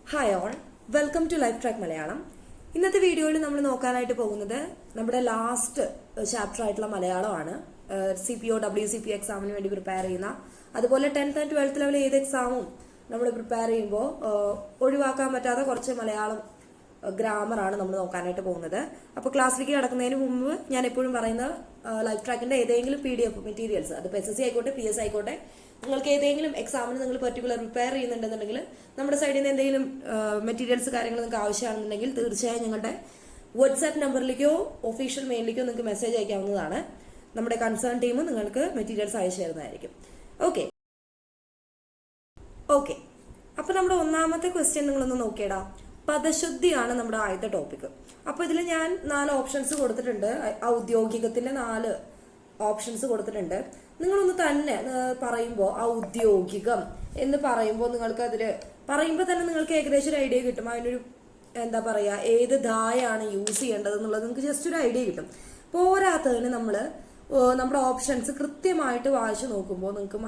Hi all, welcome to life track Malayalam. ഇന്നത്തെ വീഡിയോയിൽ നമ്മൾ നോക്കാനായിട്ട് പോകുന്നത് നമ്മുടെ ലാസ്റ്റ് ചാപ്റ്റർ ആയിട്ടുള്ള മലയാളമാണ്. CPO WCP എക്സാമിന് വേണ്ടി പ്രിപ്പയർ ചെയ്യുന്ന, അതുപോലെ 10th and 12th ലെവൽ ഏത് എക്സാമും നമ്മൾ പ്രിപ്പയർ ചെയ്യുമ്പോൾ ഒഴിവാക്കാൻ പറ്റാത്ത കുറച്ച് മലയാളം ഗ്രാമറാണ് നമ്മൾ നോക്കാനായിട്ട് പോകുന്നത്. അപ്പോൾ ക്ലാസ്സിലേക്ക് കടക്കുന്നതിന് മുമ്പ് ഞാൻ എപ്പോഴും പറയുന്ന ലൈഫ് ട്രാക്കിന്റെ ഏതെങ്കിലും PDF മെറ്റീരിയൽസ്, അതിപ്പോൾ SSC ആയിക്കോട്ടെ PS ആയിക്കോട്ടെ, നിങ്ങൾക്ക് ഏതെങ്കിലും എക്സാമിന് നിങ്ങൾ പെർട്ടിക്കുലർ പ്രിപ്പയർ ചെയ്യുന്നുണ്ടെന്നുണ്ടെങ്കിൽ നമ്മുടെ സൈഡിൽ നിന്ന് എന്തെങ്കിലും മെറ്റീരിയൽസ് കാര്യങ്ങൾ നിങ്ങൾക്ക് ആവശ്യമാണെന്നുണ്ടെങ്കിൽ തീർച്ചയായും ഞങ്ങളുടെ വാട്സാപ്പ് നമ്പറിലേക്കോ ഒഫീഷ്യൽ മെയിലിലേക്കോ നിങ്ങൾക്ക് മെസ്സേജ് അയക്കാവുന്നതാണ്. നമ്മുടെ കൺസേൺ ടീം നിങ്ങൾക്ക് മെറ്റീരിയൽസ് അയച്ചു തരുന്നതായിരിക്കും. ഓക്കെ അപ്പൊ നമ്മുടെ ഒന്നാമത്തെ ക്വസ്റ്റ്യൻ നിങ്ങളൊന്ന് നോക്കിയടാ. പദശുദ്ധിയാണ് നമ്മുടെ ആദ്യത്തെ ടോപ്പിക്. അപ്പൊ ഇതിൽ ഞാൻ 4 ഓപ്ഷൻസ് കൊടുത്തിട്ടുണ്ട്. ഔദ്യോഗികത്തിന്റെ 4 ഓപ്ഷൻസ് കൊടുത്തിട്ടുണ്ട്. നിങ്ങളൊന്ന് തന്നെ പറയുമ്പോൾ ഔദ്യോഗികം എന്ന് പറയുമ്പോൾ നിങ്ങൾക്ക് അതില് പറയുമ്പോൾ തന്നെ നിങ്ങൾക്ക് ഏകദേശം ഒരു ഐഡിയ കിട്ടും. അതിനൊരു എന്താ പറയാ, ഏത് ധായാണ് യൂസ് ചെയ്യേണ്ടത് എന്നുള്ളത് നിങ്ങൾക്ക് ജസ്റ്റ് ഒരു ഐഡിയ കിട്ടും. പോരാത്തതിന് നമ്മുടെ ഓപ്ഷൻസ് കൃത്യമായിട്ട് വായിച്ചു നോക്കുമ്പോൾ നിങ്ങൾക്ക്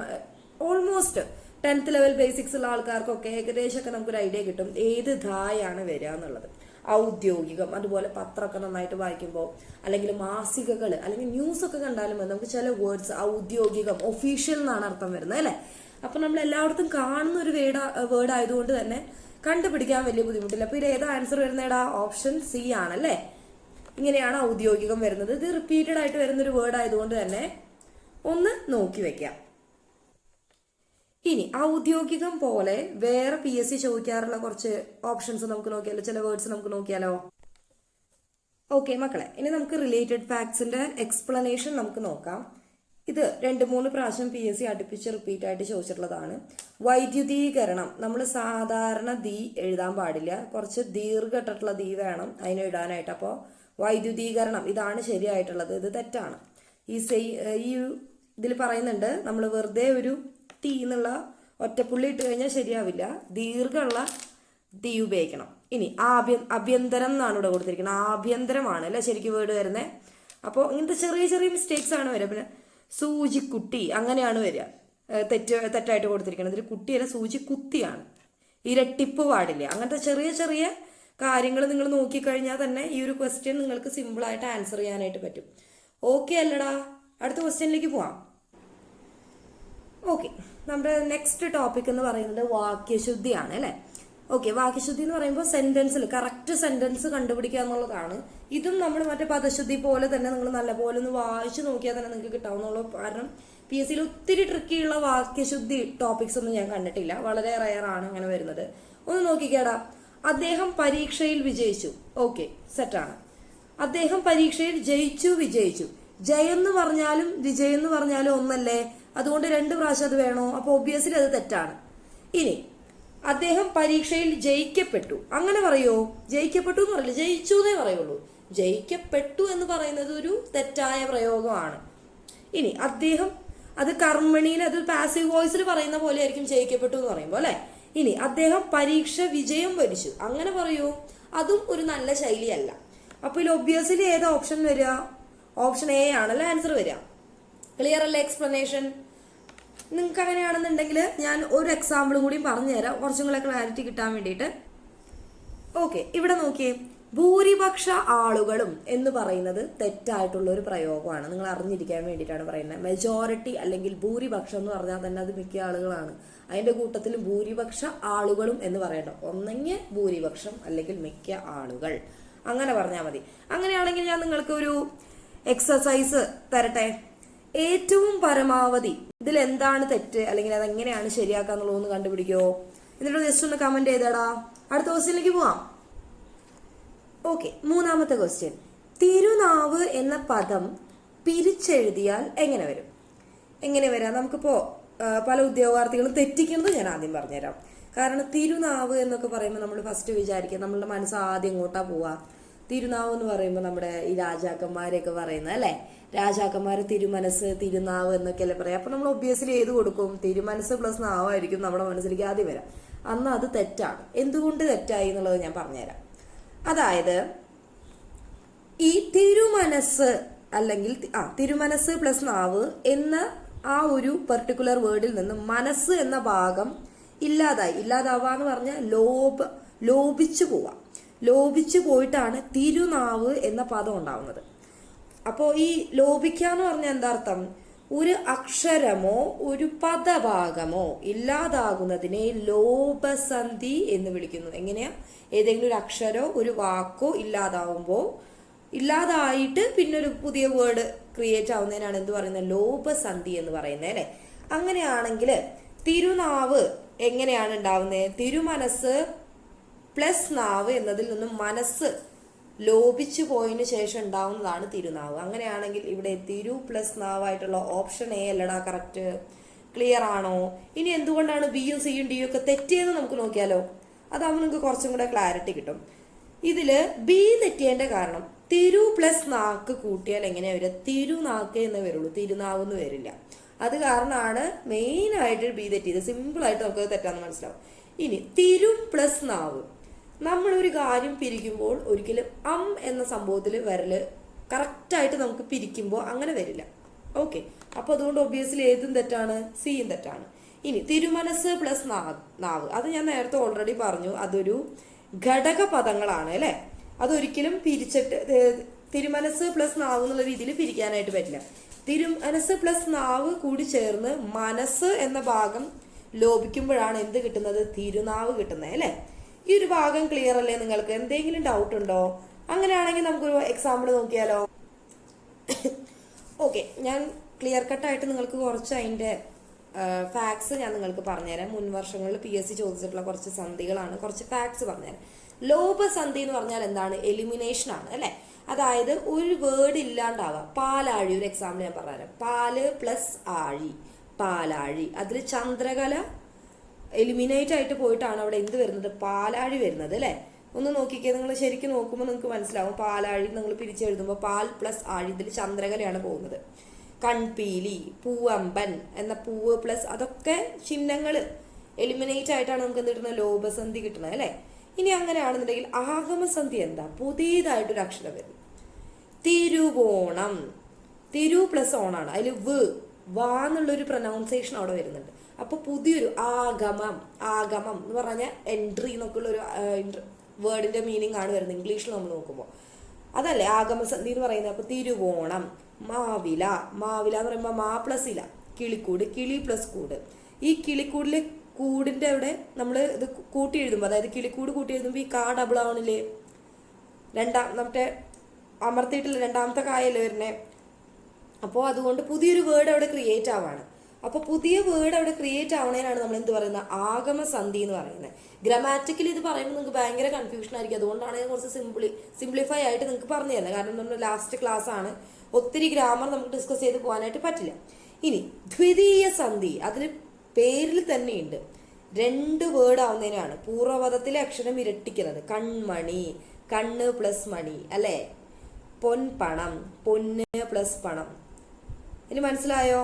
ഓൾമോസ്റ്റ് 10th ലെവൽ ബേസിക്സ് ഉള്ള ആൾക്കാർക്കൊക്കെ ഏകദേശമൊക്കെ നമുക്കൊരു ഐഡിയ കിട്ടും ഏത് ധായാണ് വരിക എന്നുള്ളത്. ഔദ്യോഗികം, അതുപോലെ പത്രമൊക്കെ നന്നായിട്ട് വായിക്കുമ്പോൾ, അല്ലെങ്കിൽ മാസികകൾ അല്ലെങ്കിൽ ന്യൂസ് ഒക്കെ കണ്ടാലും നമുക്ക് ചില വേർഡ്സ് ഔദ്യോഗികം, ഒഫീഷ്യൽ എന്നാണ് അർത്ഥം വരുന്നത് അല്ലെ. അപ്പൊ നമ്മൾ എല്ലായിടത്തും കാണുന്ന ഒരു വേർഡ് ആയതുകൊണ്ട് തന്നെ കണ്ടുപിടിക്കാൻ വലിയ ബുദ്ധിമുട്ടില്ല. അപ്പൊ ഇത് ഏതാ ആൻസർ വരുന്നേടാ? ഓപ്ഷൻ C ആണല്ലേ. ഇങ്ങനെയാണ് ഔദ്യോഗികം വരുന്നത്. ഇത് റിപ്പീറ്റഡ് ആയിട്ട് വരുന്ന ഒരു വേർഡ് ആയതുകൊണ്ട് തന്നെ ഒന്ന് നോക്കി വെക്കാം. ഇനി ഔദ്യോഗികം പോലെ വേറെ PSC ചോദിക്കാറുള്ള കുറച്ച് ഓപ്ഷൻസ് നമുക്ക് നോക്കിയാലോ, ചില വേർഡ്സ് നമുക്ക് നോക്കിയാലോ. ഓക്കെ മക്കളെ, ഇനി നമുക്ക് റിലേറ്റഡ് ഫാക്ട്സിന്റെ എക്സ്പ്ലനേഷൻ നമുക്ക് നോക്കാം. ഇത് 2-3 പ്രാവശ്യം PSC അടുപ്പിച്ച് റിപ്പീറ്റ് ആയിട്ട് ചോദിച്ചിട്ടുള്ളതാണ്. വൈദ്യുതീകരണം, നമ്മൾ സാധാരണ ദി എഴുതാൻ പാടില്ല, കുറച്ച് ദീർഘട്ടുള്ള ദി വേണം അതിന് എഴുതാനായിട്ട്. അപ്പോൾ വൈദ്യുതീകരണം ഇതാണ് ശരിയായിട്ടുള്ളത്, ഇത് തെറ്റാണ്. ഈ ഇതിൽ പറയുന്നുണ്ട് നമ്മൾ വെറുതെ ഒരു തീ എന്നുള്ള ഒറ്റപ്പുള്ളി ഇട്ട് കഴിഞ്ഞാൽ ശരിയാവില്ല, ദീർഘമുള്ള തീ ഉപയോഗിക്കണം. ഇനി ആഭ്യന്തരം എന്നാണ് ഇവിടെ കൊടുത്തിരിക്കുന്നത്, ആഭ്യന്തരമാണ് അല്ലെ ശരിക്കും വേർഡ് വരുന്നത്. അപ്പോൾ ഇങ്ങനത്തെ ചെറിയ ചെറിയ മിസ്റ്റേക്സ് ആണ് വരിക. പിന്നെ സൂചിക്കുട്ടി അങ്ങനെയാണ് വരിക, തെറ്റായിട്ട് കൊടുത്തിരിക്കുന്നത്. ഇതിൽ കുട്ടിയല്ല, സൂചി കുത്തിയാണ്. ഇരട്ടിപ്പ് പാടില്ല. അങ്ങനത്തെ ചെറിയ ചെറിയ കാര്യങ്ങൾ നിങ്ങൾ നോക്കിക്കഴിഞ്ഞാൽ തന്നെ ഈ ഒരു ക്വസ്റ്റ്യൻ നിങ്ങൾക്ക് സിമ്പിളായിട്ട് ആൻസർ ചെയ്യാനായിട്ട് പറ്റും. ഓക്കെ അല്ലടാ, അടുത്ത ക്വസ്റ്റ്യനിലേക്ക് പോവാം. ഓക്കെ, നമ്മുടെ നെക്സ്റ്റ് ടോപ്പിക് എന്ന് പറയുന്നത് വാക്യശുദ്ധിയാണ് അല്ലെ. ഓക്കെ, വാക്യശുദ്ധി എന്ന് പറയുമ്പോൾ സെന്റൻസിൽ കറക്റ്റ് സെന്റൻസ് കണ്ടുപിടിക്കുക എന്നുള്ളതാണ്. ഇതും നമ്മൾ മറ്റേ പദശുദ്ധി പോലെ തന്നെ നിങ്ങൾ നല്ലപോലെ ഒന്ന് വായിച്ചു നോക്കിയാൽ തന്നെ നിങ്ങൾക്ക് കിട്ടാവുന്നുള്ളൂ. കാരണം PSC ഒത്തിരി ട്രിക്കിയുള്ള വാക്യശുദ്ധി ടോപ്പിക്സ് ഒന്നും ഞാൻ കണ്ടിട്ടില്ല, വളരെ റയർ ആണ് അങ്ങനെ വരുന്നത്. ഒന്ന് നോക്കിക്കേടാ. അദ്ദേഹം പരീക്ഷയിൽ വിജയിച്ചു. ഓക്കെ, സെറ്റാണ്. അദ്ദേഹം പരീക്ഷയിൽ വിജയിച്ചു. ജയെന്ന് പറഞ്ഞാലും വിജയെന്ന് പറഞ്ഞാലും ഒന്നല്ലേ, അതുകൊണ്ട് 2 പ്രാവശ്യം അത് വേണോ? അപ്പൊ ഒബ്വിയസ്ലി അത് തെറ്റാണ്. ഇനി അദ്ദേഹം പരീക്ഷയിൽ ജയിക്കപ്പെട്ടു, അങ്ങനെ പറയോ? ജയിക്കപ്പെട്ടു എന്ന് പറയില്ല, ജയിച്ചു എന്നേ പറയുള്ളൂ. ജയിക്കപ്പെട്ടു എന്ന് പറയുന്നത് ഒരു തെറ്റായ പ്രയോഗമാണ്. ഇനി അദ്ദേഹം, അത് കർമ്മണിയിൽ, അത് പാസീവ് വോയിസിൽ പറയുന്ന പോലെ ആയിരിക്കും ജയിക്കപ്പെട്ടു എന്ന് പറയുമ്പോൾ അല്ലെ. ഇനി അദ്ദേഹം പരീക്ഷ വിജയം വരിച്ചു, അങ്ങനെ പറയൂ? അതും ഒരു നല്ല ശൈലിയല്ല. അപ്പൊ ഇതിൽ ഒബ്വിയസ്ലി ഏത് ഓപ്ഷൻ വരിക? ഓപ്ഷൻ A ആണല്ലോ ആൻസർ വരിക. ക്ലിയർ അല്ലേ എക്സ്പ്ലനേഷൻ? നിങ്ങൾക്ക് അങ്ങനെയാണെന്നുണ്ടെങ്കിൽ ഞാൻ ഒരു എക്സാമ്പിൾ കൂടി പറഞ്ഞുതരാം, കുറച്ചും കൂടെ ക്ലാരിറ്റി കിട്ടാൻ വേണ്ടിയിട്ട്. ഓക്കെ, ഇവിടെ നോക്കിയേ. ഭൂരിപക്ഷ ആളുകളും എന്ന് പറയുന്നത് തെറ്റായിട്ടുള്ള ഒരു പ്രയോഗമാണ്. നിങ്ങൾ അറിഞ്ഞിരിക്കാൻ വേണ്ടിയിട്ടാണ് പറയുന്നത്. മെജോറിറ്റി അല്ലെങ്കിൽ ഭൂരിപക്ഷം എന്ന് പറഞ്ഞാൽ തന്നെ അത് മിക്ക ആളുകളാണ്. അതിന്റെ കൂട്ടത്തിൽ ഭൂരിപക്ഷ ആളുകളും എന്ന് പറയണം. ഒന്നെങ്കിൽ ഭൂരിപക്ഷം അല്ലെങ്കിൽ മിക്ക ആളുകൾ, അങ്ങനെ പറഞ്ഞാൽ മതി. അങ്ങനെയാണെങ്കിൽ ഞാൻ നിങ്ങൾക്ക് ഒരു എക്സസൈസ് തരട്ടെ. ഏറ്റവും പരമാവധി, ഇതിൽ എന്താണ് തെറ്റ് അല്ലെങ്കിൽ അതെങ്ങനെയാണ് ശരിയാക്കാന്നുള്ളതൊന്ന് കണ്ടുപിടിക്കോ? എന്നിട്ട് ജസ്റ്റ് ഒന്ന് കമന്റ് ചെയ്തടാ. അടുത്ത ക്വസ്റ്റ്യനിലേക്ക് പോവാം. Okay, 3ാമത്തെ question. തിരുനാവ് എന്ന പദം പിരിച്ചെഴുതിയാൽ എങ്ങനെ വരും? എങ്ങനെ വരാം? നമുക്കിപ്പോ പല ഉദ്യോഗാർത്ഥികളും തെറ്റിക്കുന്നത് ഞാൻ ആദ്യം പറഞ്ഞുതരാം. കാരണം തിരുനാവ് എന്നൊക്കെ പറയുമ്പോൾ നമ്മൾ ഫസ്റ്റ് വിചാരിക്കുക, നമ്മളുടെ മനസ്സ് ആദ്യം എങ്ങോട്ടാ പോവാ? തിരുനാവ് എന്ന് പറയുമ്പോൾ നമ്മുടെ ഈ രാജാക്കന്മാരെയൊക്കെ പറയുന്നത് അല്ലെ. രാജാക്കന്മാര് തിരുമനസ്, തിരുനാവ് എന്നൊക്കെ അല്ലേ പറയാം. അപ്പൊ നമ്മൾ ഒബ്വിയസ്ലി ഏത് കൊടുക്കും? തിരുമനസ് പ്ലസ് നാവായിരിക്കും നമ്മുടെ മനസ്സിലേക്ക് ആദ്യം വരാം. അന്ന് അത് തെറ്റാണ്. എന്തുകൊണ്ട് തെറ്റായി എന്നുള്ളത് ഞാൻ പറഞ്ഞുതരാം. അതായത് ഈ തിരുമനസ് അല്ലെങ്കിൽ തിരുമനസ് പ്ലസ് നാവ് എന്ന ആ ഒരു പെർട്ടിക്കുലർ വേർഡിൽ നിന്ന് മനസ്സ് എന്ന ഭാഗം ഇല്ലാതാവാന്ന് പറഞ്ഞാൽ ലോപിച്ചു പോവാം. ലോപിച്ചു പോയിട്ടാണ് തിരുനാവ് എന്ന പദം ഉണ്ടാവുന്നത്. അപ്പോൾ ഈ ലോപിക്കുക എന്ന് പറഞ്ഞാൽ എന്താ അർത്ഥം? ഒരു അക്ഷരമോ ഒരു പദഭാഗമോ ഇല്ലാതാകുന്നതിനെ ലോപസന്ധി എന്ന് വിളിക്കുന്നു. എങ്ങനെയാ? ഏതെങ്കിലും ഒരു അക്ഷരോ ഒരു വാക്കോ ഇല്ലാതായിട്ട് പിന്നെ ഒരു പുതിയ വേർഡ് ക്രിയേറ്റ് ആവുന്നതിനാണ് എന്ത് പറയുന്നത്? ലോപസന്ധി എന്ന് പറയുന്നത് അല്ലെ. അങ്ങനെയാണെങ്കിൽ തിരുനാവ് എങ്ങനെയാണ് ഉണ്ടാവുന്നത്? തിരുമനസ് പ്ലസ് നാവ് എന്നതിൽ നിന്നും മനസ്സ് ലോപിച്ചു പോയതിനു ശേഷം ഉണ്ടാവുന്നതാണ് തിരുനാവ്. അങ്ങനെയാണെങ്കിൽ ഇവിടെ തിരു പ്ലസ് നാവായിട്ടുള്ള ഓപ്ഷൻ എ അല്ലടാ കറക്റ്റ്. ക്ലിയർ ആണോ? ഇനി എന്തുകൊണ്ടാണ് ബിയും സിയും ഡിയും ഒക്കെ തെറ്റിയെന്ന് നമുക്ക് നോക്കിയാലോ. അതാവുമ്പോൾ നിങ്ങൾക്ക് കുറച്ചും കൂടെ ക്ലാരിറ്റി കിട്ടും. ഇതില് ബി തെറ്റിയതിന്റെ കാരണം തിരു പ്ലസ് നാക്ക് കൂട്ടിയാൽ എങ്ങനെയാ വരിക? തിരുനാക്ക് എന്നേ വരുള്ളൂ, തിരുനാവ് എന്ന് വരില്ല. അത് കാരണമാണ് മെയിൻ ആയിട്ട് ബി തെറ്റിയത്. സിമ്പിൾ ആയിട്ട് നമുക്ക് തെറ്റാന്ന് മനസ്സിലാവും. ഇനി തിരു പ്ലസ് നാവ്, നമ്മളൊരു കാര്യം പിരിക്കുമ്പോൾ ഒരിക്കലും എന്ന സംഭവത്തിൽ വരല് കറക്റ്റായിട്ട് നമുക്ക് പിരിക്കുമ്പോൾ അങ്ങനെ വരില്ല. ഓക്കെ, അപ്പൊ അതുകൊണ്ട് ഒബ്വിയസ്ലി ഏതും തെറ്റാണ്, സിയും തെറ്റാണ്. ഇനി തിരുമനസ് പ്ലസ് നാവ്, അത് ഞാൻ നേരത്തെ ഓൾറെഡി പറഞ്ഞു, അതൊരു ഘടക പദങ്ങളാണ് അല്ലെ. അതൊരിക്കലും പിരിച്ചിട്ട് തിരുമനസ് പ്ലസ് നാവ് എന്നുള്ള രീതിയിൽ പിരിക്കാനായിട്ട് പറ്റില്ല. തിരുമനസ് പ്ലസ് നാവ് കൂടി ചേർന്ന് മനസ്സ് എന്ന ഭാഗം ലോപിക്കുമ്പോഴാണ് എന്ത് കിട്ടുന്നത്? തിരുനാവ് കിട്ടുന്നത് അല്ലെ. ഈ ഒരു ഭാഗം ക്ലിയർ അല്ലേ നിങ്ങൾക്ക്? എന്തെങ്കിലും ഡൗട്ട് ഉണ്ടോ? അങ്ങനെയാണെങ്കിൽ നമുക്കൊരു എക്സാമ്പിൾ നോക്കിയാലോ. ഓക്കെ, ഞാൻ ക്ലിയർ കട്ടായിട്ട് നിങ്ങൾക്ക് കുറച്ച് അതിൻ്റെ ഫാക്ട്സ് ഞാൻ നിങ്ങൾക്ക് പറഞ്ഞുതരാം. മുൻ വർഷങ്ങളിൽ PSC ചോദിച്ചിട്ടുള്ള കുറച്ച് സന്ധികളാണ്, കുറച്ച് ഫാക്ട്സ് പറഞ്ഞുതരാം. ലോപസന്ധി എന്ന് പറഞ്ഞാൽ എന്താണ്? എലിമിനേഷൻ ആണ് അല്ലെ. അതായത് ഒരു വേർഡ് ഇല്ലാണ്ടാവുക. പാലാഴി, ഒരു എക്സാമ്പിൾ ഞാൻ പറഞ്ഞുതരാം. പാല് പ്ലസ് ആഴി, പാലാഴി. അതിൽ ചന്ദ്രകല എലിമിനേറ്റ് ആയിട്ട് പോയിട്ടാണ് അവിടെ എന്ത് വരുന്നത്? പാലാഴി വരുന്നത് അല്ലെ. ഒന്ന് നോക്കിക്കേ, നിങ്ങൾ ശരിക്കും നോക്കുമ്പോൾ നിങ്ങൾക്ക് മനസ്സിലാവും. പാലാഴി നിങ്ങൾ പിരിച്ചെഴുതുമ്പോൾ പാൽ പ്ലസ് ആഴി, ഇതിൽ ചന്ദ്രകലയാണ് പോകുന്നത്. കൺപീലി, പൂവമ്പൻ എന്ന പൂവ് പ്ലസ് അതൊക്കെ ചിഹ്നങ്ങൾ എലിമിനേറ്റ് ആയിട്ടാണ് നമുക്ക് എന്ത് കിട്ടുന്നത്? ലോപസന്ധി കിട്ടുന്നത് അല്ലെ. ഇനി അങ്ങനെയാണെന്നുണ്ടെങ്കിൽ ആഗമസന്ധി എന്താ? പുതിയതായിട്ടൊരു അക്ഷരം വരും. തിരുവോണം, തിരു പ്ലസ് ഓണാണ്, അതിൽ വാ എന്നുള്ളൊരു പ്രൊനൗൺസിയേഷൻ അവിടെ വരുന്നുണ്ട്. അപ്പൊ പുതിയൊരു ആഗമം, ആഗമം എന്ന് പറഞ്ഞാൽ എൻട്രി എന്നൊക്കെയുള്ളൊരു വേർഡിന്റെ മീനിങ് ആണ് വരുന്നത് ഇംഗ്ലീഷിൽ നമ്മൾ നോക്കുമ്പോൾ. അതല്ലേ ആഗമസന്ധി എന്ന് പറയുന്നത്. അപ്പൊ തിരുവോണം, മാവില, മാവില എന്ന് പറയുമ്പോൾ മാ പ്ലസ് ഇല, കിളിക്കൂട്, കിളി പ്ലസ് കൂട്. ഈ കിളിക്കൂടിലെ കൂടിന്റെ അവിടെ നമ്മൾ ഇത് കൂട്ടി എഴുതുമ്പോൾ, അതായത് കിളിക്കൂട് കൂട്ടി എഴുതുമ്പോൾ ഈ കാ ഡബിൾ ആവണില്ലേ? മറ്റേ അമർത്തിയിട്ടുള്ള രണ്ടാമത്തെ കായല്ലേ വരുന്നേ. അപ്പോൾ അതുകൊണ്ട് പുതിയൊരു വേർഡ് അവിടെ ക്രിയേറ്റ് ആവാണ്. അപ്പൊ പുതിയ വേർഡ് അവിടെ ക്രിയേറ്റ് ആവണേനാണ് നമ്മൾ എന്ത് പറയുന്നത്? ആഗമസന്ധി എന്ന് പറയുന്നത്. ഗ്രാമാറ്റിക്കലി ഇത് പറയുമ്പോൾ നിങ്ങൾക്ക് ഭയങ്കര കൺഫ്യൂഷൻ ആയിരിക്കും. അതുകൊണ്ടാണ് ഞാൻ കുറച്ച് സിംപ്ലിഫൈ ആയിട്ട് നിങ്ങൾക്ക് പറഞ്ഞു തരുന്നത്. കാരണം നമ്മുടെ ലാസ്റ്റ് ക്ലാസ് ആണ്, ഒത്തിരി ഗ്രാമർ നമുക്ക് ഡിസ്കസ് ചെയ്ത് പോകാനായിട്ട് പറ്റില്ല. ഇനി ദ്വിതീയ സന്ധി, അതിന് പേരിൽ തന്നെയുണ്ട്. 2 വേർഡ് ആവുന്നതിനാണ് പൂർവ്വപദത്തിലെ അക്ഷരം ഇരട്ടിക്കുന്നത്. കൺമണി, കണ്ണ് പ്ലസ് മണി അല്ലെ. പൊൻപണം, പൊന്ന് പ്ലസ് പണം. ഇനി മനസ്സിലായോ?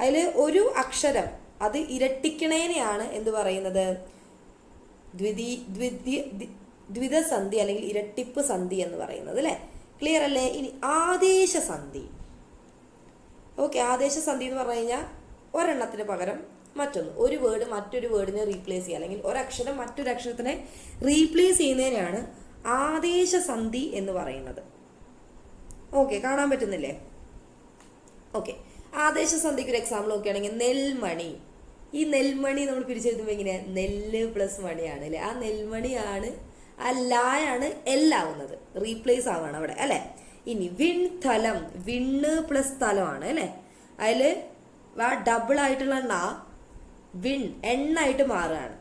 അതിൽ ഒരു അക്ഷരം അത് ഇരട്ടിക്കണേനെയാണ് എന്ത് പറയുന്നത്? ദ്വിതസന്ധി അല്ലെങ്കിൽ ഇരട്ടിപ്പ് സന്ധി എന്ന് പറയുന്നത് അല്ലെ. ക്ലിയർ അല്ലേ? ഇനി ആദേശസന്ധി. ഓക്കെ, ആദേശസന്ധി എന്ന് പറഞ്ഞു കഴിഞ്ഞാൽ ഒരെണ്ണത്തിന് പകരം മറ്റൊന്ന്, ഒരു വേർഡ് മറ്റൊരു വേർഡിനെ റീപ്ലേസ് ചെയ്യുക, അല്ലെങ്കിൽ ഒരക്ഷരം മറ്റൊരു അക്ഷരത്തിനെ റീപ്ലേസ് ചെയ്യുന്നതിനാണ് ആദേശസന്ധി എന്ന് പറയുന്നത്. ഓക്കെ, കാണാൻ പറ്റുന്നില്ലേ? ഓക്കെ, ആദേശസന്ധിക്ക് ഒരു എക്സാമ്പിൾ നോക്കുകയാണെങ്കിൽ നെൽമണി. ഈ നെൽമണി നമ്മൾ പിരിച്ചെഴുതുമ്പോൾ എങ്ങനെയാ? നെല്ല് പ്ലസ് മണിയാണ് അല്ലെ. ആ നെൽമണിയാണ്, ആ ലായാണ് എല്ലാവുന്നത്, റീപ്ലേസ് ആവാണ് അവിടെ അല്ലെ. ഇനി വിൺതലം, വിണ്ണ് പ്ലസ് തലമാണ് അല്ലെ. അതിൽ ആ ഡബിൾ ആയിട്ടുള്ള വിൺ എണ്ണായിട്ട് മാറുകയാണ്.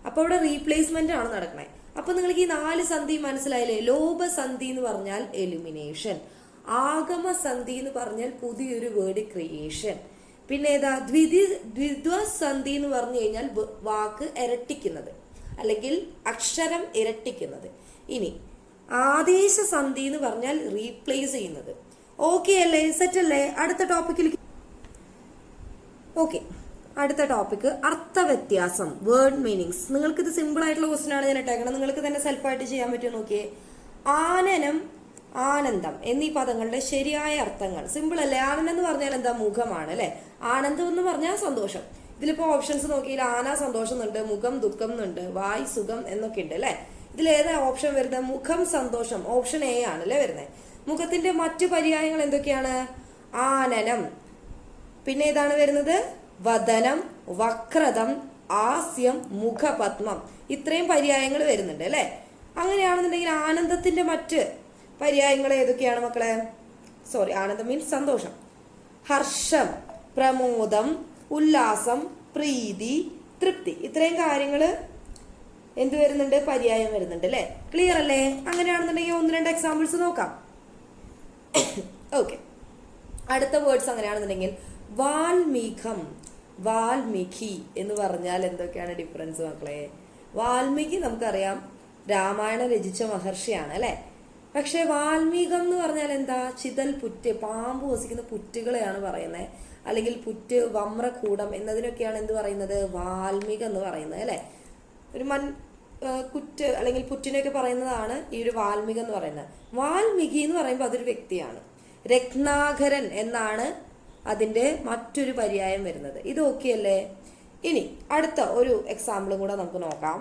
അപ്പൊ അവിടെ റീപ്ലേസ്മെന്റ് ആണ് നടക്കണേ. അപ്പൊ നിങ്ങൾക്ക് ഈ 4 സന്ധി മനസ്സിലായില്ലേ? ലോപസന്ധി എന്ന് പറഞ്ഞാൽ എലിമിനേഷൻ, ആഗമസന്ധി എന്ന് പറഞ്ഞാൽ പുതിയൊരു വേർഡ് ക്രിയേഷൻ, പിന്നെ ഏതാ ദ്വിദ്വസന്ധി എന്ന് പറഞ്ഞു കഴിഞ്ഞാൽ വാക്ക് ഇരട്ടിക്കുന്നത് അല്ലെങ്കിൽ അക്ഷരം ഇരട്ടിക്കുന്നത്. ഇനി ആദേശസന്ധി എന്ന് പറഞ്ഞാൽ റീപ്ലേസ് ചെയ്യുന്നത്. ഓക്കെ അല്ലേ? സെറ്റ് അല്ലേ? അടുത്ത ടോപ്പിക്കിലേക്ക്. ഓക്കെ, അടുത്ത ടോപ്പിക് അർത്ഥവ്യത്യാസം, വേർഡ് മീനിങ്സ്. നിങ്ങൾക്ക് ഇത് സിമ്പിൾ ആയിട്ടുള്ള ക്വസ്റ്റ്യൻ ആണ് ഞാൻ ഇട്ടേക്കണം. നിങ്ങൾക്ക് തന്നെ സെൽഫായിട്ട് ചെയ്യാൻ പറ്റുമോ നോക്കിയേ. ആനനം, ആനന്ദം എന്നീ പദങ്ങളുടെ ശരിയായ അർത്ഥങ്ങൾ. സിമ്പിൾ അല്ലേ? ആനന്ദം എന്ന് പറഞ്ഞാൽ എന്താ? മുഖമാണ് അല്ലെ. ആനന്ദം എന്ന് പറഞ്ഞാൽ സന്തോഷം. ഇതിലിപ്പോ ഓപ്ഷൻസ് നോക്കിയാൽ ആന സന്തോഷം എന്നുണ്ട്, മുഖം ദുഃഖം എന്നുണ്ട്, വായ് സുഖം എന്നൊക്കെ ഉണ്ട് അല്ലെ. ഇതിൽ ഏതാ ഓപ്ഷൻ വരുന്നത്? മുഖം, സന്തോഷം. ഓപ്ഷൻ എ ആണ് അല്ലേ വരുന്നത്. മുഖത്തിന്റെ മറ്റു പര്യായങ്ങൾ എന്തൊക്കെയാണ്? ആനനം, പിന്നെ ഏതാണ് വരുന്നത്? വദനം, വക്രതം, ആസ്യം, മുഖപത്മം. ഇത്രയും പര്യായങ്ങൾ വരുന്നുണ്ട് അല്ലെ. അങ്ങനെയാണെന്നുണ്ടെങ്കിൽ ആനന്ദത്തിന്റെ മറ്റ് പര്യായങ്ങൾ ഏതൊക്കെയാണ് മക്കളെ? സോറി, ആനന്ദം മീൻസ് സന്തോഷം. ഹർഷം, പ്രമോദം, ഉല്ലാസം, പ്രീതി, തൃപ്തി. ഇത്രയും കാര്യങ്ങൾ എന്ത് വരുന്നുണ്ട്? പര്യായം വരുന്നുണ്ട് അല്ലെ. ക്ലിയർ അല്ലേ? അങ്ങനെയാണെന്നുണ്ടെങ്കിൽ 1-2 എക്സാമ്പിൾസ് നോക്കാം. ഓക്കെ, അടുത്ത വേർഡ്സ് അങ്ങനെയാണെന്നുണ്ടെങ്കിൽ വാൽമീകം, വാൽമീകി എന്ന് പറഞ്ഞാൽ എന്തൊക്കെയാണ് ഡിഫറൻസ് മക്കളെ? വാൽമീകി നമുക്കറിയാം രാമായണം രചിച്ച മഹർഷിയാണ് അല്ലെ. പക്ഷെ വാൽമീകം എന്ന് പറഞ്ഞാൽ എന്താ? ചിതൽ പുറ്റ്, പാമ്പ് വസിക്കുന്ന പുറ്റുകളെയാണ് പറയുന്നത്. അല്ലെങ്കിൽ പുറ്റ്, വമ്രകൂടം എന്നതിനൊക്കെയാണ് എന്ത് പറയുന്നത്? വാൽമീകം എന്ന് പറയുന്നത് അല്ലെ. ഒരു കുറ്റ് അല്ലെങ്കിൽ പുറ്റിനൊക്കെ പറയുന്നതാണ് ഈ ഒരു വാൽമീകം എന്ന് പറയുന്നത്. വാൽമീകി എന്ന് പറയുമ്പോൾ അതൊരു വ്യക്തിയാണ്. രത്നാകരൻ എന്നാണ് അതിന്റെ മറ്റൊരു പര്യായം വരുന്നത്. ഇത് ഓക്കെ അല്ലേ? ഇനി അടുത്ത ഒരു എക്സാമ്പിളും കൂടെ നമുക്ക് നോക്കാം.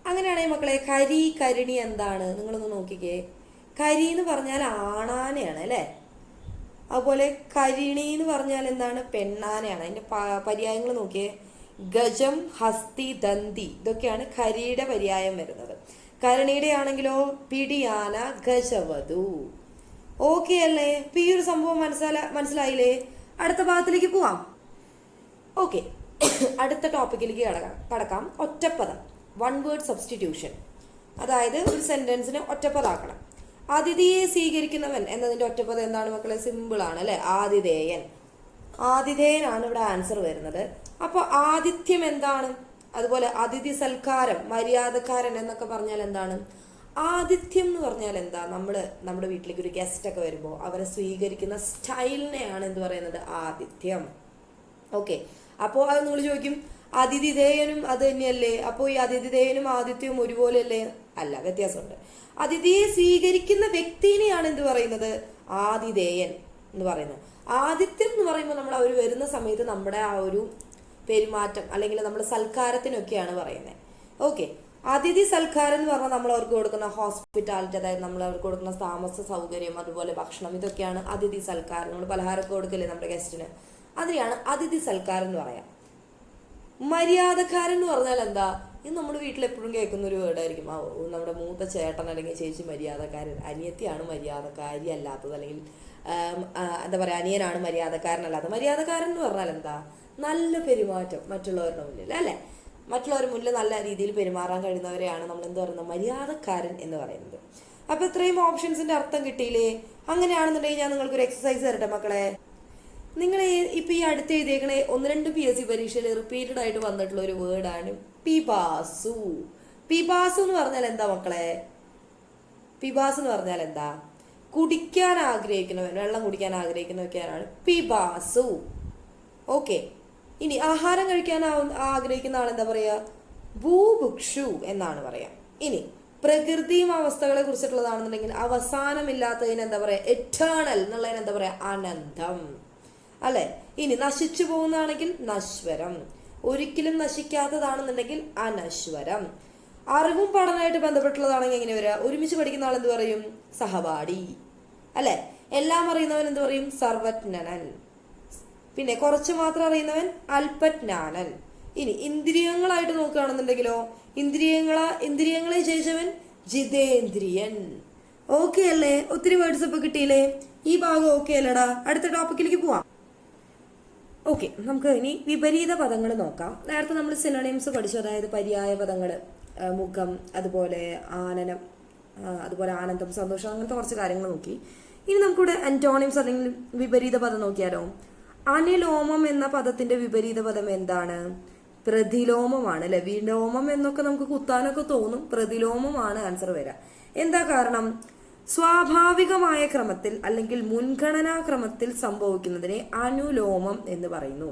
അങ്ങനെയാണെങ്കിൽ മക്കളെ കരി, കരിണി എന്താണ്? നിങ്ങളൊന്ന് നോക്കിക്കേ. കരി എന്ന് പറഞ്ഞാൽ ആണാനയാണ് അല്ലെ. അതുപോലെ കരിണി എന്ന് പറഞ്ഞാൽ എന്താണ്? പെണ്ണാനയാണ്. അതിന്റെ പര്യായങ്ങൾ നോക്കിയേ. ഗജം, ഹസ്തി, ദന്തി. ഇതൊക്കെയാണ് കരിയുടെ പര്യായം വരുന്നത്. കരണിയുടെ ആണെങ്കിലോ പിടിയാന, ഗജവധു. ഓക്കെ അല്ലേ? ഇപ്പൊ ഈ ഒരു സംഭവം മനസ്സിലായില്ലേ? അടുത്ത ഭാഗത്തിലേക്ക് പോവാം. ഓക്കെ, അടുത്ത ടോപ്പിക്കിലേക്ക് കടക്കാം. ഒറ്റപ്പദം, വൺ വേർഡ് സബ്സ്റ്റിറ്റ്യൂഷൻ. അതായത് ഒരു സെന്റൻസിനെ ഒറ്റപ്പദാക്കണം. അതിഥിയെ സ്വീകരിക്കുന്നവൻ എന്നതിന്റെ ഒറ്റപ്പദം എന്താണ് മക്കളെ? സിമ്പിൾ ആണ് അല്ലെ. ആതിഥേയൻ. ആതിഥേയനാണ് ഇവിടെ ആൻസർ വരുന്നത്. അപ്പൊ ആതിഥ്യം എന്താണ്? അതുപോലെ അതിഥി സൽക്കാരം, മര്യാദക്കാരൻ എന്നൊക്കെ പറഞ്ഞാൽ എന്താണ്? ആതിഥ്യം എന്ന് പറഞ്ഞാൽ എന്താ? നമ്മുടെ വീട്ടിലേക്ക് ഒരു ഗസ്റ്റ് ഒക്കെ വരുമ്പോൾ അവരെ സ്വീകരിക്കുന്ന സ്റ്റൈലിനെയാണ് എന്ത് പറയുന്നത്? ആതിഥ്യം. ഓക്കെ, അപ്പോൾ അത് നിങ്ങൾ ചോദിക്കും അതിഥിധേയനും അത് തന്നെയല്ലേ? അപ്പോൾ ഈ അതിഥിധേയനും ആതിഥ്യവും ഒരുപോലെ അല്ലേ? അല്ല, വ്യത്യാസമുണ്ട്. അതിഥിയെ സ്വീകരിക്കുന്ന വ്യക്തിനെയാണ് എന്ത് പറയുന്നത്? ആതിഥേയൻ എന്ന് പറയുന്നത്. ആതിഥ്യം എന്ന് പറയുമ്പോൾ നമ്മൾ അവർ വരുന്ന സമയത്ത് നമ്മുടെ ആ ഒരു പെരുമാറ്റം അല്ലെങ്കിൽ നമ്മുടെ സൽക്കാരത്തിനൊക്കെയാണ് പറയുന്നത്. ഓക്കെ, അതിഥി സൽക്കാരം എന്ന് പറഞ്ഞാൽ നമ്മൾ അവർക്ക് കൊടുക്കുന്ന ഹോസ്പിറ്റാലിറ്റി, അതായത് നമ്മൾ അവർക്ക് കൊടുക്കുന്ന താമസ സൗകര്യം, അതുപോലെ ഭക്ഷണം, ഇതൊക്കെയാണ് അതിഥി സൽക്കാരം. നമ്മൾ പലഹാരമൊക്കെ കൊടുക്കില്ലേ നമ്മുടെ ഗസ്റ്റിന്, അതിനെയാണ് അതിഥി സൽക്കാരം എന്ന് പറയാം. മര്യാദക്കാരൻ എന്ന് പറഞ്ഞാൽ എന്താ? ഇത് നമ്മുടെ വീട്ടിൽ എപ്പോഴും കേൾക്കുന്ന ഒരു വേർഡായിരിക്കും. നമ്മുടെ മൂത്ത ചേട്ടൻ അല്ലെങ്കിൽ ചേച്ചി മര്യാദക്കാരൻ, അനിയത്തിയാണ് മര്യാദക്കാരി അല്ലാത്തത്, അല്ലെങ്കിൽ എന്താ പറയാ, അനിയനാണ് മര്യാദക്കാരനല്ലാത്തത്. മര്യാദക്കാരൻ എന്ന് പറഞ്ഞാൽ എന്താ? നല്ല പെരുമാറ്റം മറ്റുള്ളവരുടെ മുന്നിൽ അല്ലെ. മറ്റുള്ളവരുടെ മുന്നിൽ നല്ല രീതിയിൽ പെരുമാറാൻ കഴിയുന്നവരെയാണ് നമ്മൾ എന്ത് പറയുന്നത്? മര്യാദക്കാരൻ എന്ന് പറയുന്നത്. അപ്പൊ ഇത്രയും ഓപ്ഷൻസിന്റെ അർത്ഥം കിട്ടിയില്ലേ? അങ്ങനെയാണെന്നുണ്ടെങ്കിൽ ഞാൻ നിങ്ങൾക്ക് ഒരു എക്സസൈസ് തരട്ടെ മക്കളെ. നിങ്ങൾ ഇപ്പൊ ഈ അടുത്ത് എഴുതിയേക്കണേ 1-2 PSC പരീക്ഷയിൽ റിപ്പീറ്റഡ് ആയിട്ട് വന്നിട്ടുള്ള ഒരു വേർഡാണ് പിപാസു. പിപാസു എന്ന് പറഞ്ഞാൽ എന്താ മക്കളെ? പിപാസു എന്ന് പറഞ്ഞാൽ എന്താ? കുടിക്കാൻ ആഗ്രഹിക്കുന്നവൻ, വെള്ളം കുടിക്കാൻ ആഗ്രഹിക്കുന്നവരൊക്കെയാണ് പിപാസു. ഓക്കെ, ഇനി ആഹാരം കഴിക്കാൻ ആഗ്രഹിക്കുന്ന ആളെന്താ പറയാ? ഭൂഭുക്ഷു എന്നാണ് പറയാ. ഇനി പ്രകൃതിയും അവസ്ഥകളെ കുറിച്ചിട്ടുള്ളതാണെന്നുണ്ടെങ്കിൽ അവസാനമില്ലാത്തതിന് എന്താ പറയാ? എറ്റേണൽ എന്നുള്ളതിന് എന്താ പറയാ? അനന്തം അല്ലെ. ഇനി നശിച്ചു പോകുന്നതാണെങ്കിൽ നശ്വരം, ഒരിക്കലും നശിക്കാത്തതാണെന്നുണ്ടെങ്കിൽ അനശ്വരം. അറിവും പഠനമായിട്ട് ബന്ധപ്പെട്ടുള്ളതാണെങ്കിൽ എങ്ങനെ വരിക? ഒരുമിച്ച് പഠിക്കുന്ന ആൾ എന്ത് പറയും? സഹപാഠി അല്ലെ. എല്ലാം അറിയുന്നവൻ എന്ത് പറയും? സർവജ്ഞനൻ. പിന്നെ കുറച്ച് മാത്രം അറിയുന്നവൻ അല്പജ്ഞാനൻ. ഇനി ഇന്ദ്രിയങ്ങളായിട്ട് നോക്കുകയാണെന്നുണ്ടെങ്കിലോ ഇന്ദ്രിയങ്ങളെ ജയിച്ചവൻ ജിതേന്ദ്രിയൻ. ഓക്കെ അല്ലേ? ഒത്തിരി വേർഡ്സ് ഇപ്പൊ കിട്ടിയില്ലേ? ഈ ഭാഗം ഓക്കെ അല്ലടാ? അടുത്ത ടോപ്പിക്കിലേക്ക് പോവാം. ഓക്കെ, നമുക്ക് ഇനി വിപരീത പദങ്ങൾ നോക്കാം. നേരത്തെ നമ്മൾ സിനോണിംസ് പഠിച്ചു, അതായത് പര്യായ പദങ്ങൾ, മുഖം, അതുപോലെ ആനനം, അതുപോലെ ആനന്ദം, സന്തോഷം, അങ്ങനത്തെ കുറച്ച് കാര്യങ്ങൾ നോക്കി. ഇനി നമുക്കിവിടെ അന്റോണിംസ് അല്ലെങ്കിൽ വിപരീത പദം നോക്കിയാലോ? അനിലോമം എന്ന പദത്തിന്റെ വിപരീത പദം എന്താണ്? പ്രതിലോമമാണ് അല്ലെ. വിലോമം എന്നൊക്കെ നമുക്ക് കുത്താനൊക്കെ തോന്നും, പ്രതിലോമമാണ് ആൻസർ വരിക. എന്താ കാരണം? സ്വാഭാവികമായ ക്രമത്തിൽ അല്ലെങ്കിൽ മുൻഗണനാ ക്രമത്തിൽ സംഭവിക്കുന്നതിനെ അനുലോമം എന്ന് പറയുന്നു.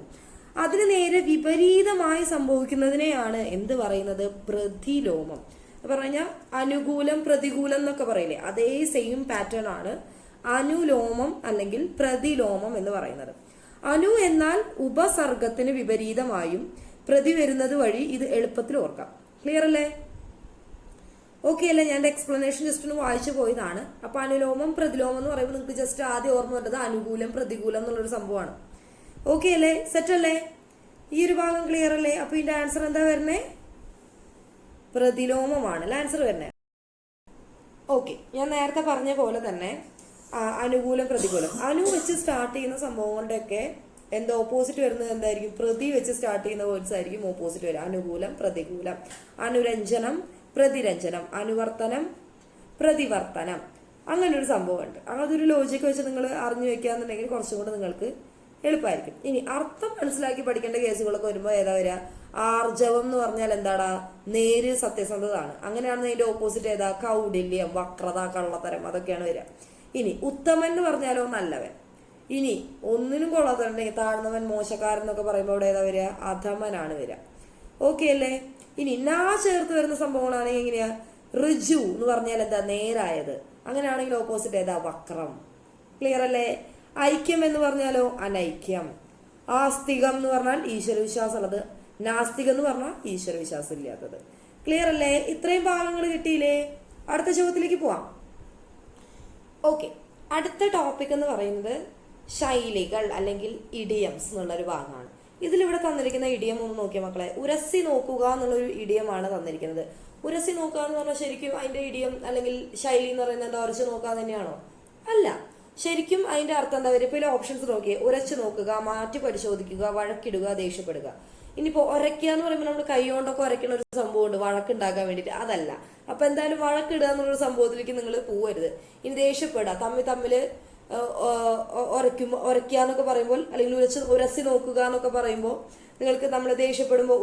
അതിന് നേരെ വിപരീതമായി സംഭവിക്കുന്നതിനെയാണ് എന്ത് പറയുന്നത്? പ്രതിലോമം. പറഞ്ഞാൽ അനുകൂലം പ്രതികൂലം എന്നൊക്കെ പറയില്ലേ, അതേ സെയിം പാറ്റേൺ ആണ് അനുലോമം അല്ലെങ്കിൽ പ്രതിലോമം എന്ന് പറയുന്നത്. അനു എന്നാൽ ഉപസർഗത്തിന് വിപരീതമായും പ്രതി വരുന്നത് വഴി ഇത് എളുപ്പത്തിൽ ഓർക്കാം. ക്ലിയർ അല്ലേ? ഓക്കെ അല്ലേ? ഞാൻ എക്സ്പ്ലനേഷൻ ജസ്റ്റ് ഒന്ന് വായിച്ചു പോയതാണ്. അപ്പൊ അനുലോമം പ്രതിലോമം എന്ന് പറയുമ്പോൾ നിങ്ങൾക്ക് ജസ്റ്റ് ആദ്യം ഓർമ്മ വരുന്നത് അനുകൂലം പ്രതികൂലം എന്നുള്ളൊരു സംഭവമാണ്. ഓക്കെ അല്ലേ? സെറ്റ് അല്ലേ? ഈ ഒരു ഭാഗം ക്ലിയർ അല്ലേ? അപ്പൊ ഇതിന്റെ ആൻസർ എന്താ വരുന്നേ? പ്രതിലോമമാണ് അല്ലെ ആൻസർ വരുന്നത്. ഓക്കെ, ഞാൻ നേരത്തെ പറഞ്ഞ പോലെ തന്നെ അനുകൂലം പ്രതികൂലം അനു വെച്ച് സ്റ്റാർട്ട് ചെയ്യുന്ന സംഭവങ്ങളുടെയൊക്കെ എന്താ ഓപ്പോസിറ്റ് വരുന്നത് എന്തായിരിക്കും? പ്രതി വെച്ച് സ്റ്റാർട്ട് ചെയ്യുന്ന വേർഡ്സ് ആയിരിക്കും ഓപ്പോസിറ്റ് വരിക. അനുകൂലം പ്രതികൂലം, അനുരഞ്ജനം പ്രതിരഞ്ജനം, അനുവർത്തനം പ്രതിവർത്തനം, അങ്ങനെ ഒരു സംഭവമുണ്ട്. അതൊരു ലോജിക്ക് വെച്ച് നിങ്ങൾ അറിഞ്ഞു വെക്കാന്നുണ്ടെങ്കിൽ കുറച്ചും കൂടെ നിങ്ങൾക്ക് എളുപ്പമായിരിക്കും. ഇനി അർത്ഥം മനസ്സിലാക്കി പഠിക്കേണ്ട കേസുകളൊക്കെ വരുമ്പോൾ ഏതാ വരിക? ആർജവം എന്ന് പറഞ്ഞാൽ എന്താടാ? നേര് സത്യസന്ധതാണ്. അങ്ങനെയാണെന്ന് അതിന്റെ ഓപ്പോസിറ്റ് ഏതാ? കൗടില്യം വക്രത കള്ളത്തരം അതൊക്കെയാണ് വരിക. ഇനി ഉത്തമൻ എന്ന് പറഞ്ഞാലോ നല്ലവൻ. ഇനി ഒന്നിനും കൊള്ളാത്തവരുണ്ടെങ്കിൽ താഴ്ന്നവൻ മോശക്കാരൻ എന്നൊക്കെ പറയുമ്പോൾ അവിടെ ഏതാ വരിക? അധമനാണ് വരിക. ഓക്കെ അല്ലേ? ഇനി നാ ചേർത്ത് വരുന്ന സംഭവങ്ങളാണെങ്കിൽ എങ്ങനെയാ? ഋജു എന്ന് പറഞ്ഞാൽ എന്താ? നേരായത്. അങ്ങനെയാണെങ്കിൽ ഓപ്പോസിറ്റ് ഏതാ? വക്രം. ക്ലിയർ അല്ലേ? ഐക്യം എന്ന് പറഞ്ഞാലോ? അനൈക്യം. ആസ്തികം എന്ന് പറഞ്ഞാൽ ഈശ്വരവിശ്വാസം ഉള്ളത്, നാസ്തികം എന്ന് പറഞ്ഞാൽ ഈശ്വരവിശ്വാസം ഇല്ലാത്തത്. ക്ലിയർ അല്ലേ? ഇത്രയും ഭാഗങ്ങൾ കിട്ടിയില്ലേ? അടുത്ത ചോദ്യത്തിലേക്ക് പോവാം. ഓക്കെ, അടുത്ത ടോപ്പിക് എന്ന് പറയുന്നത് ശൈലികൾ അല്ലെങ്കിൽ ഇഡിയംസ് എന്നുള്ളൊരു ഭാഗമാണ്. ഇതിലിവിടെ തന്നിരിക്കുന്ന ഇഡിയം ഒന്ന് നോക്കിയ മക്കളെ. ഉരസി നോക്കുക എന്നുള്ളൊരു ഇഡിയമാണ് തന്നിരിക്കുന്നത്. ഉരസി നോക്കുക എന്ന് പറഞ്ഞാൽ ശരിക്കും അതിന്റെ ഇഡിയം അല്ലെങ്കിൽ ശൈലി എന്ന് പറയുന്നത് ഉരച്ചു നോക്കുക തന്നെയാണോ? അല്ല. ശരിക്കും അതിന്റെ അർത്ഥം എന്താ വരിക? ഇപ്പൊ ഓപ്ഷൻസ് നോക്കിയേ. ഉരച്ചു നോക്കുക, മാറ്റി പരിശോധിക്കുക, വഴക്കിടുക, ദേഷ്യപ്പെടുക. ഇനിയിപ്പോ ഒരയ്ക്കുക എന്ന് പറയുമ്പോൾ നമ്മൾ കൈ കൊണ്ടൊക്കെ ഒരയ്ക്കുന്ന ഒരു സംഭവമുണ്ട് വഴക്കുണ്ടാക്കാൻ വേണ്ടിയിട്ട്. അതല്ല. അപ്പൊ എന്തായാലും വഴക്കിടുക എന്നുള്ളൊരു സംഭവത്തിലേക്ക് നിങ്ങൾ പോവരുത്. ഇനി ദേഷ്യപ്പെടുക, തമ്മില് ഒരയ്ക്കുക എന്നൊക്കെ പറയുമ്പോൾ അല്ലെങ്കിൽ ഉരസി നോക്കുക എന്നൊക്കെ പറയുമ്പോൾ നിങ്ങൾക്ക് നമ്മൾ ദേഷ്യപ്പെടുമ്പോൾ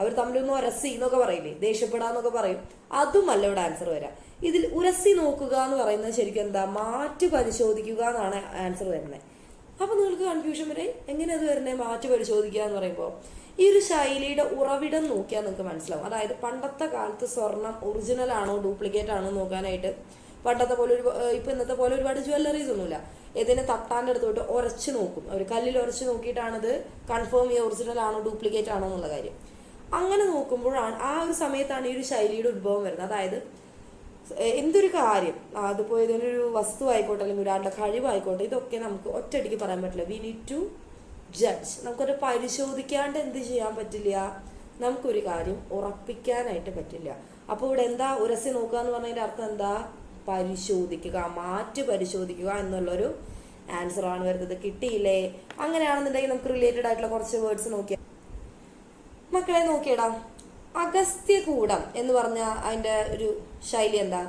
അവർ തമ്മിലൊന്ന് ഉരസി എന്നൊക്കെ പറയില്ലേ? ദേഷ്യപ്പെടാന്നൊക്കെ പറയും. അതുമല്ല ഇവിടെ ആൻസർ വരാം. ഇതിൽ ഉരസി നോക്കുക എന്ന് പറയുന്നത് ശരിക്കും എന്താ? മാറ്റി പരിശോധിക്കുക എന്നാണ് ആൻസർ വരുന്നത്. അപ്പൊ നിങ്ങൾക്ക് കൺഫ്യൂഷൻ വരെ എങ്ങനെ അത് വരുന്നത്? മാറ്റി പരിശോധിക്കുക എന്ന് പറയുമ്പോൾ ഈ ഒരു ശൈലിയുടെ ഉറവിടം നോക്കിയാൽ നിങ്ങൾക്ക് മനസ്സിലാവും. അതായത് പണ്ടത്തെ കാലത്ത് സ്വർണം ഒറിജിനൽ ആണോ ഡ്യൂപ്ലിക്കേറ്റ് ആണോ നോക്കാനായിട്ട് പണ്ടത്തെ പോലെ ഇപ്പൊ ഇന്നത്തെ പോലെ ഒരുപാട് ജ്വല്ലറീസ് ഒന്നുമില്ല. ഏതിനെ തട്ടാൻ്റെ അടുത്തോട്ട് ഉരച്ചു നോക്കും. അവർ കല്ലിൽ ഉരച്ചു നോക്കിയിട്ടാണത് കൺഫേം ചെയ്യുക ഒറിജിനൽ ആണോ ഡ്യൂപ്ലിക്കേറ്റ് ആണോ എന്നുള്ള കാര്യം. അങ്ങനെ നോക്കുമ്പോഴാണ് ആ ഒരു സമയത്താണ് ഈ ഒരു ശൈലിയുടെ ഉത്ഭവം വരുന്നത്. അതായത് എന്തൊരു കാര്യം, അതിപ്പോ ഏതൊരു വസ്തു ആയിക്കോട്ടെ അല്ലെങ്കിൽ ഒരാളുടെ കഴിവായിക്കോട്ടെ, ഇതൊക്കെ നമുക്ക് ഒറ്റയടിക്ക് പറയാൻ പറ്റില്ല. We need to judge. നമുക്കൊരു പരിശോധിക്കാണ്ട് എന്ത് ചെയ്യാൻ പറ്റില്ല? നമുക്കൊരു കാര്യം ഉറപ്പിക്കാനായിട്ട് പറ്റില്ല. അപ്പോൾ ഇവിടെ എന്താ ഉരസി നോക്കുക എന്ന് പറഞ്ഞതിന്റെ അർത്ഥം എന്താ? പരിശോധിക്കുക, മാറ്റി പരിശോധിക്കുക എന്നുള്ളൊരു ആൻസർ ആണ് വരുന്നത്. കിട്ടിയില്ലേ? അങ്ങനെയാണെന്നുണ്ടെങ്കിൽ നമുക്ക് റിലേറ്റഡ് ആയിട്ടുള്ള കുറച്ച് വേർഡ്സ് നോക്കിയാൽ മക്കളെ നോക്കിയടാ. അഗസ്ത്യകൂടം എന്ന് പറഞ്ഞ അതിന്റെ ഒരു ശൈലി എന്താ?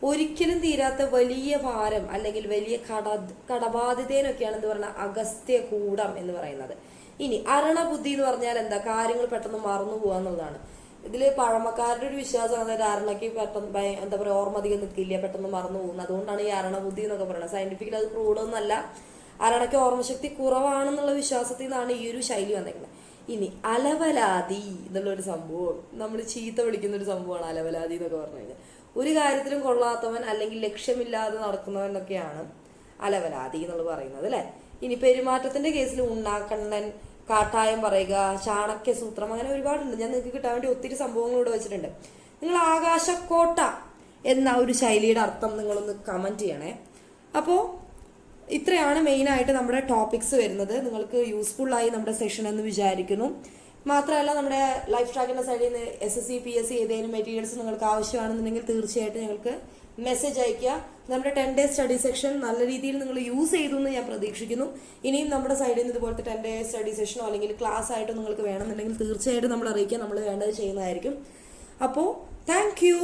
ഒരിക്കലും തീരാത്ത വലിയ ഭാരം അല്ലെങ്കിൽ വലിയ കടബാധിതേനൊക്കെയാണ് എന്ത് പറഞ്ഞ അഗസ്ത്യകൂടം എന്ന് പറയുന്നത്. ഇനി അരണബുദ്ധി എന്ന് പറഞ്ഞാൽ എന്താ? കാര്യങ്ങൾ പെട്ടെന്ന് മറന്നു പോകുക എന്നുള്ളതാണ്. ഇതില് പഴമക്കാരുടെ ഒരു വിശ്വാസം, അതായത് അരണയ്ക്ക് പെട്ടെന്ന് എന്താ പറയുക ഓർമ്മ അധികം നിൽക്കില്ല, പെട്ടെന്ന് മറന്നു പോകുന്നത്. അതുകൊണ്ടാണ് ഈ അരണബുദ്ധി എന്നൊക്കെ പറയുന്നത്. സയന്റിഫിക്കലി അത് പ്രൂവ്ഡ് ഒന്നല്ല. അരണയ്ക്ക് ഓർമ്മശക്തി കുറവാണെന്നുള്ള വിശ്വാസത്തിൽ നിന്നാണ് ഈ ഒരു ശൈലി വന്നേക്കുന്നത്. ഇനി അലവലാതി എന്നുള്ളൊരു സംഭവം, നമ്മൾ ചീത്ത വിളിക്കുന്ന ഒരു സംഭവമാണ് അലവലാതി എന്നൊക്കെ പറഞ്ഞു കഴിഞ്ഞാൽ. ഒരു കാര്യത്തിലും കൊള്ളാത്തവൻ അല്ലെങ്കിൽ ലക്ഷ്യമില്ലാതെ നടക്കുന്നവൻ എന്നൊക്കെയാണ് അലവലാതി എന്നുള്ളത് പറയുന്നത് അല്ലെ. ഇനി പെരുമാറ്റത്തിന്റെ കേസിൽ ഉണ്ണാക്കണ്ണൻ, കാട്ടായം പറയുക, ചാണക്യ സൂത്രം, അങ്ങനെ ഒരുപാടുണ്ട്. ഞാൻ നിങ്ങൾക്ക് കിട്ടാൻ വേണ്ടി ഒത്തിരി സംഭവങ്ങൾ ഇവിടെ വെച്ചിട്ടുണ്ട്. നിങ്ങൾ ആകാശക്കോട്ട എന്ന ഒരു ശൈലിയുടെ അർത്ഥം നിങ്ങളൊന്ന് കമന്റ് ചെയ്യണേ. അപ്പോൾ ഇത്രയാണ് മെയിനായിട്ട് നമ്മുടെ ടോപ്പിക്സ് വരുന്നത്. നിങ്ങൾക്ക് യൂസ്ഫുൾ ആയി നമ്മുടെ സെഷൻ എന്ന് വിചാരിക്കുന്നു. മാത്രമല്ല നമ്മുടെ ലൈഫ് ട്രാക്കിന്റെ സൈഡിൽ നിന്ന് SSC PSC ഏതെങ്കിലും മെറ്റീരിയൽസ് നിങ്ങൾക്ക് ആവശ്യമാണെന്നുണ്ടെങ്കിൽ തീർച്ചയായിട്ടും ഞങ്ങൾക്ക് മെസ്സേജ് അയക്കുക. നമ്മുടെ 10 ഡേ സ്റ്റഡി സെക്ഷൻ നല്ല രീതിയിൽ നിങ്ങൾ യൂസ് ചെയ്തു എന്ന് ഞാൻ പ്രതീക്ഷിക്കുന്നു. ഇനിയും നമ്മുടെ സൈഡിൽ നിന്ന് ഇതുപോലത്തെ 10 ഡേ സ്റ്റഡി സെഷനോ അല്ലെങ്കിൽ ക്ലാസ് ആയിട്ടോ നിങ്ങൾക്ക് വേണമെന്നുണ്ടെങ്കിൽ തീർച്ചയായിട്ടും നമ്മൾ അറിയിക്കുക. നമ്മൾ വേണ്ടത് ചെയ്യുന്നതായിരിക്കും. അപ്പോൾ താങ്ക് യു.